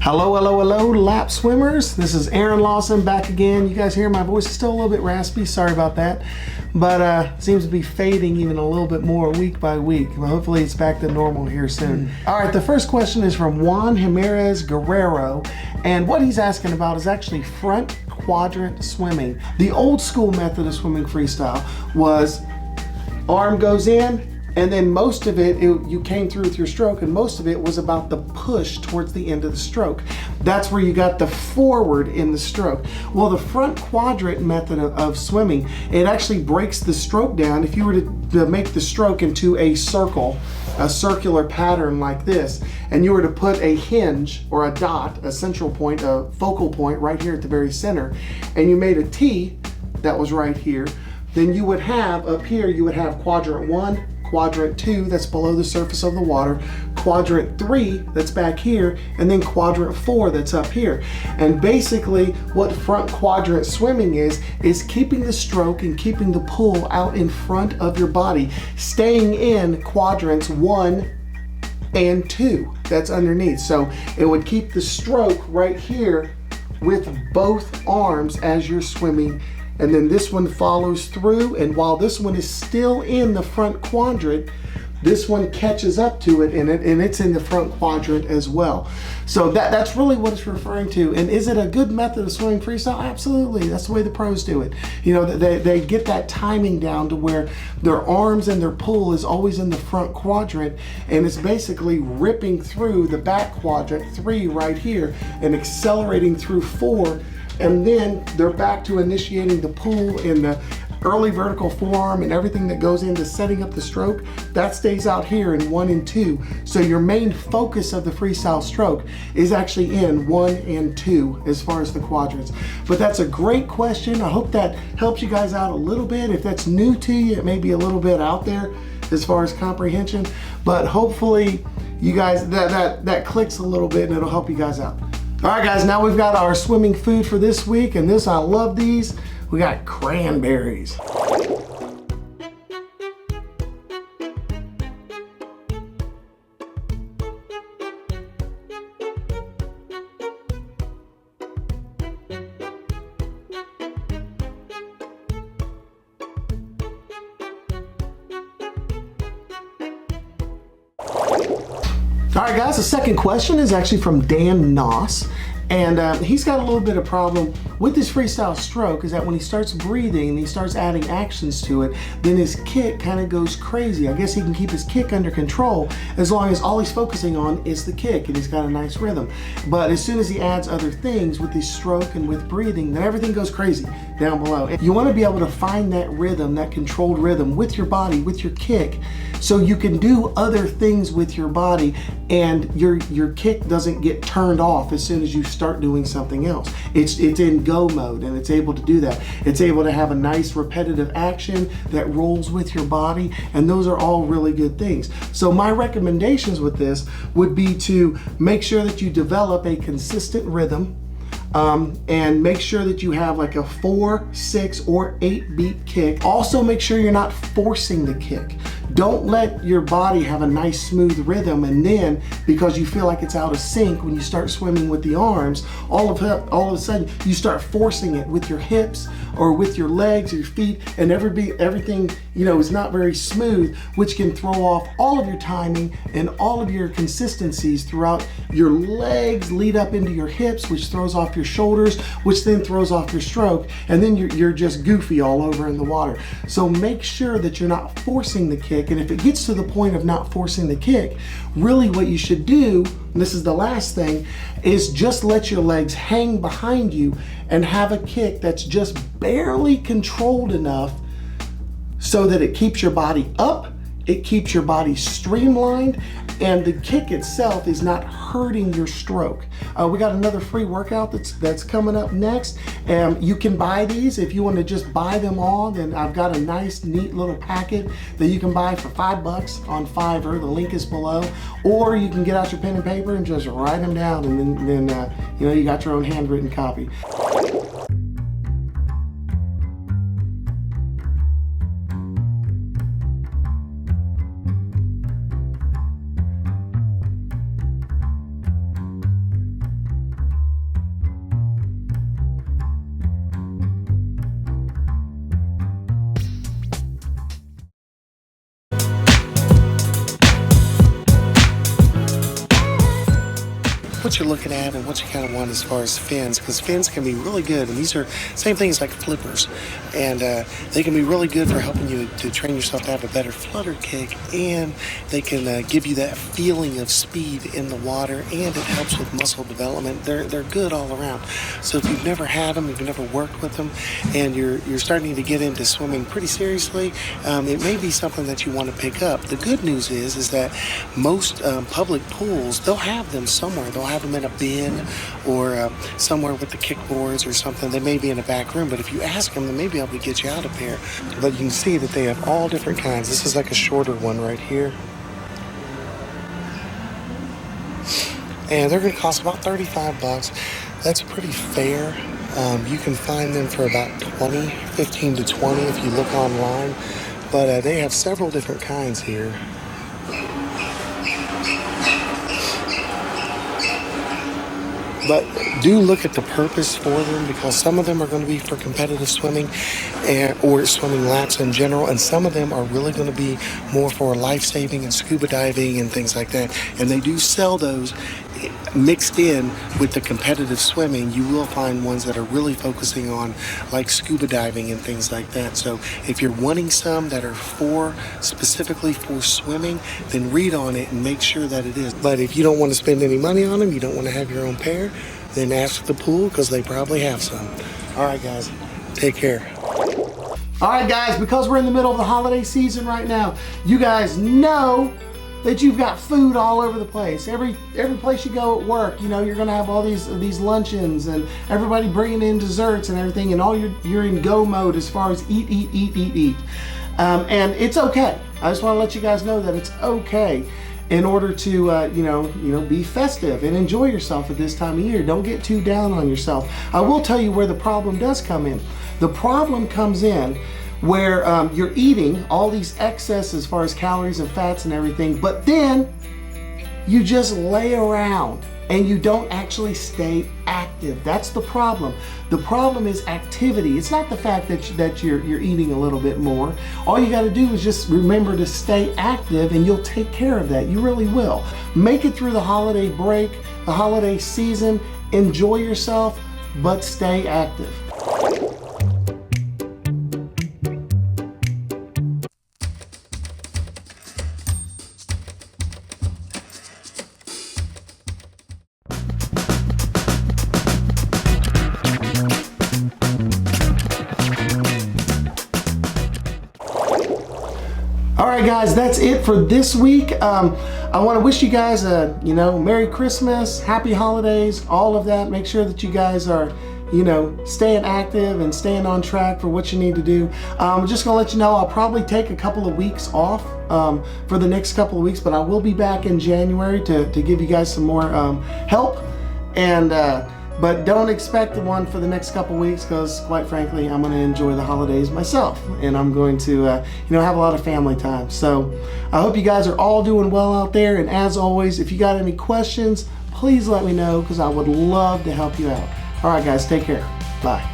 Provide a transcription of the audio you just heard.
Hello, hello, hello, lap swimmers. This is Aaron Lawson back again. You guys hear my voice is still a little bit raspy. Sorry about that. But seems to be fading even a little bit more week by week. Well, hopefully it's back to normal here soon. All right, the first question is from Juan Jimenez Guerrero. And what he's asking about is actually front quadrant swimming. The old school method of swimming freestyle was arm goes in, and then most of it, you came through with your stroke, and most of it was about the push towards the end of the stroke. That's where you got the forward in the stroke. Well, the front quadrant method of swimming, it actually breaks the stroke down. If you were to make the stroke into a circle, a circular pattern like this, and you were to put a hinge or a dot, a central point, a focal point right here at the very center, and you made a T that was right here, then you would have, up here, you would have quadrant 1, quadrant 2, that's below the surface of the water, quadrant 3, that's back here, and then quadrant 4, that's up here. And basically what front quadrant swimming is keeping the stroke and keeping the pull out in front of your body, staying in quadrants 1 and 2, that's underneath. So it would keep the stroke right here with both arms as you're swimming, and then this one follows through, and while this one is still in the front quadrant, this one catches up to it, and it's in the front quadrant as well. So that's really what it's referring to. And is it a good method of swimming freestyle? Absolutely. That's the way the pros do it. You know, they get that timing down to where their arms and their pull is always in the front quadrant, and it's basically ripping through the back quadrant 3 right here and accelerating through 4. And then they're back to initiating the pull in the early vertical forearm, and everything that goes into setting up the stroke, that stays out here in 1 and 2. So your main focus of the freestyle stroke is actually in 1 and 2 as far as the quadrants. But that's a great question. I hope that helps you guys out a little bit. If that's new to you, it may be a little bit out there as far as comprehension, but hopefully you guys, that clicks a little bit and it'll help you guys out. All right, guys, now we've got our swimming food for this week, and I love these. We got cranberries. All right, guys, the second question is actually from Dan Noss. And he's got a little bit of problem with his freestyle stroke, is that when he starts breathing and he starts adding actions to it, then his kick kind of goes crazy. I guess he can keep his kick under control as long as all he's focusing on is the kick, and he's got a nice rhythm. But as soon as he adds other things with his stroke and with breathing, then everything goes crazy down below. And you want to be able to find that rhythm, that controlled rhythm with your body, with your kick, so you can do other things with your body and your kick doesn't get turned off as soon as you start doing something else. It's in go mode, and it's able to do that. It's able to have a nice repetitive action that rolls with your body, and those are all really good things. So my recommendations with this would be to make sure that you develop a consistent rhythm, and make sure that you have like a 4, 6, or 8 beat kick. Also make sure you're not forcing the kick. Don't let your body have a nice smooth rhythm, and then because you feel like it's out of sync when you start swimming with the arms, all of a sudden you start forcing it with your hips or with your legs or your feet, and everything is not very smooth, which can throw off all of your timing and all of your consistencies throughout your legs, lead up into your hips, which throws off your shoulders, which then throws off your stroke, and then you're just goofy all over in the water. So make sure that you're not forcing the kick, and if it gets to the point of not forcing the kick, really what you should do, and this is the last thing, is just let your legs hang behind you and have a kick that's just barely controlled enough so that it keeps your body up, it keeps your body streamlined, and the kick itself is not hurting your stroke. We got another free workout that's coming up next, and you can buy these. If you want to just buy them all, then I've got a nice neat little packet that you can buy for $5 on Fiverr. The link is below. Or you can get out your pen and paper and just write them down, and then you got your own handwritten copy. what you're looking at and what you kind of want as far as fins, because fins can be really good, and these are same things like flippers, and they can be really good for helping you to train yourself to have a better flutter kick, and they can give you that feeling of speed in the water, and it helps with muscle development. They're good all around. So if you've never had them, if you've never worked with them, and you're starting to get into swimming pretty seriously, it may be something that you want to pick up. The good news is that most public pools, they'll have them somewhere. They'll have them in a bin or somewhere with the kickboards or something. They may be in a back room, but if you ask them, they may be able to get you out a pair. But you can see that they have all different kinds. This is like a shorter one right here. And they're going to cost about 35 bucks. That's pretty fair. You can find them for about 15 to 20 if you look online. But they have several different kinds here. But do look at the purpose for them, because some of them are going to be for competitive swimming or swimming laps in general, and some of them are really going to be more for life-saving and scuba diving and things like that. And they do sell those mixed in with the competitive swimming. You will find ones that are really focusing on like scuba diving and things like that. So if you're wanting some that are specifically for swimming, then read on it and make sure that it is. But if you don't want to spend any money on them, you don't want to have your own pair, then ask the pool, because they probably have some. All right, guys, take care. All right, guys, because we're in the middle of the holiday season right now, you guys know that you've got food all over the place. Every place you go at work, you know, you're gonna have all these luncheons and everybody bringing in desserts and everything, and all you're in go mode as far as eat. And it's okay. I just want to let you guys know that it's okay in order to be festive and enjoy yourself at this time of year. Don't get too down on yourself. I will tell you where the problem does come in. The problem comes in where you're eating all these excess as far as calories and fats and everything, but then you just lay around and you don't actually stay active. That's the problem. The problem is activity. It's not the fact that you're eating a little bit more. All you got to do is just remember to stay active, and you'll take care of that. You really will. Make it through the holiday break, the holiday season. Enjoy yourself, but stay active. All right, guys, that's it for this week. I want to wish you guys a, Merry Christmas, Happy Holidays, all of that. Make sure that you guys are, staying active and staying on track for what you need to do. I'm just gonna let you know, I'll probably take a couple of weeks off for the next couple of weeks, but I will be back in January to give you guys some more help. And but don't expect the one for the next couple weeks, because quite frankly, I'm going to enjoy the holidays myself, and I'm going to have a lot of family time. So I hope you guys are all doing well out there, and as always, if you got any questions, please let me know, because I would love to help you out. All right, guys, take care. Bye.